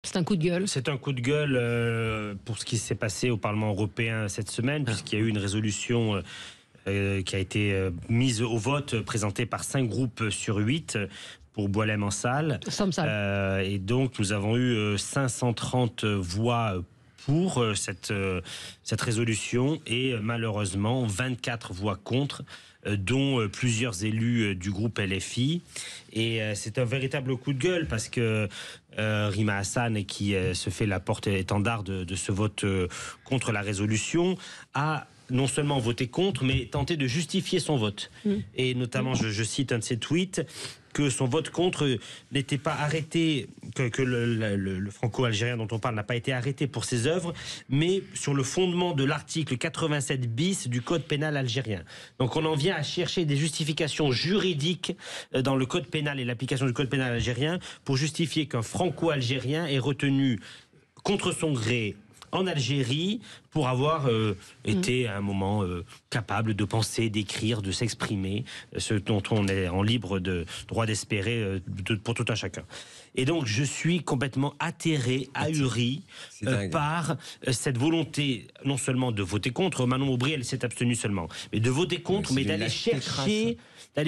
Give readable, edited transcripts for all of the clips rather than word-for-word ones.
C'est un coup de gueule. C'est un coup de gueule pour ce qui s'est passé au Parlement européen cette semaine, puisqu'il y a eu une résolution qui a été mise au vote, présentée par 5 groupes sur 8 pour Boualem-Sansal. Et donc nous avons eu 530 voix pour cette résolution et malheureusement 24 voix contre, dont plusieurs élus du groupe LFI. Et c'est un véritable coup de gueule parce que Rima Hassan, qui se fait la porte-étendard de ce vote contre la résolution, a non seulement voté contre, mais tenté de justifier son vote. Et notamment, je cite un de ses tweets, que son vote contre n'était pas arrêté, que le franco-algérien dont on parle n'a pas été arrêté pour ses œuvres, mais sur le fondement de l'article 87 bis du code pénal algérien. Donc on en vient à chercher des justifications juridiques dans le code pénal et l'application du code pénal algérien pour justifier qu'un franco-algérien est retenu contre son gré en Algérie pour avoir été à un moment capable de penser, d'écrire, de s'exprimer, ce dont on est en libre de droit d'espérer pour tout un chacun. Et donc je suis complètement atterré, ahuri par cette volonté non seulement de voter contre, Manon Aubry elle s'est abstenue seulement, mais de voter contre, mais d'aller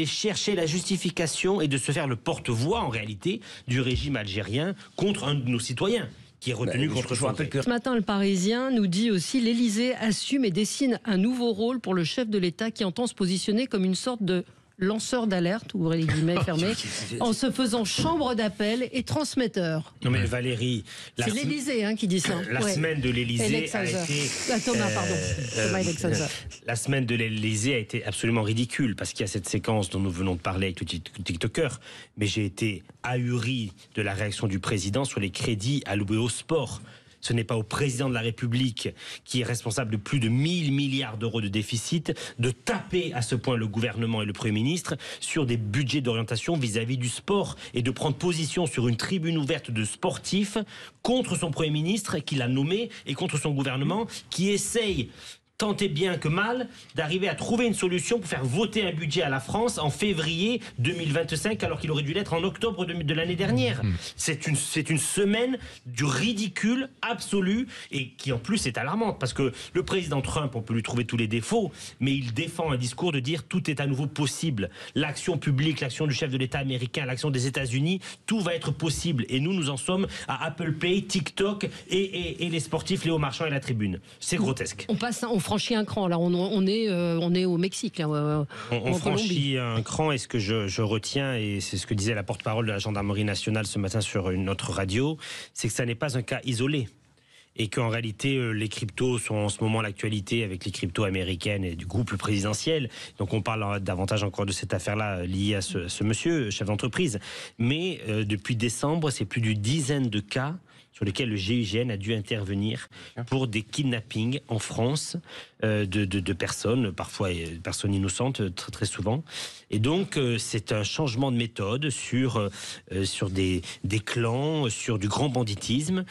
chercher la justification et de se faire le porte-voix en réalité du régime algérien contre un de nos citoyens qui est retenu contre son gré. Ce matin, le Parisien nous dit aussi l'Élysée assume et dessine un nouveau rôle pour le chef de l'État qui entend se positionner comme une sorte de lanceur d'alerte, ouvrez les guillemets fermés, en se faisant chambre d'appel et transmetteur. Non mais Valérie... C'est l'Élysée qui dit ça. La semaine de l'Élysée a été... La semaine de l'Élysée a été absolument ridicule parce qu'il y a cette séquence dont nous venons de parler avec le TikToker, mais j'ai été ahuri de la réaction du président sur les crédits alloués au sport. Ce n'est pas au président de la République, qui est responsable de plus de 1000 milliards d'euros de déficit, de taper à ce point le gouvernement et le Premier ministre sur des budgets d'orientation vis-à-vis du sport et de prendre position sur une tribune ouverte de sportifs contre son Premier ministre qui l'a nommé et contre son gouvernement qui essaye, tant et bien que mal, d'arriver à trouver une solution pour faire voter un budget à la France en février 2025 alors qu'il aurait dû l'être en octobre de l'année dernière. C'est une semaine du ridicule absolu et qui en plus est alarmante parce que le président Trump, on peut lui trouver tous les défauts, mais il défend un discours de dire tout est à nouveau possible. L'action publique, l'action du chef de l'État américain, l'action des États-Unis, tout va être possible et nous en sommes à Apple Pay, TikTok et les sportifs Léo Marchand et la tribune. C'est grotesque. On franchit un cran, là, on est au Mexique. Là, on franchit un cran, et ce que je retiens, et c'est ce que disait la porte-parole de la gendarmerie nationale ce matin sur une autre radio, c'est que ça n'est pas un cas isolé. Et qu'en réalité, les cryptos sont en ce moment à l'actualité avec les cryptos américaines et du groupe présidentiel. Donc on parle davantage encore de cette affaire-là liée à ce monsieur, chef d'entreprise. Mais depuis décembre, c'est plus d'une dizaine de cas sur lesquels le GIGN a dû intervenir pour des kidnappings en France de personnes, parfois personnes innocentes, très, très souvent. Et donc, c'est un changement de méthode sur des clans, sur du grand banditisme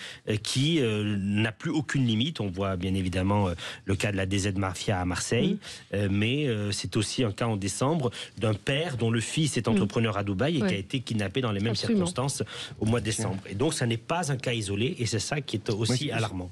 qui n'a plus aucune limite. On voit bien évidemment le cas de la DZ Mafia à Marseille, mais c'est aussi un cas en décembre d'un père dont le fils est entrepreneur à Dubaï et qui a été kidnappé dans les mêmes circonstances au mois de décembre. Et donc, ça n'est pas un cas isolé et c'est ça qui est aussi alarmant.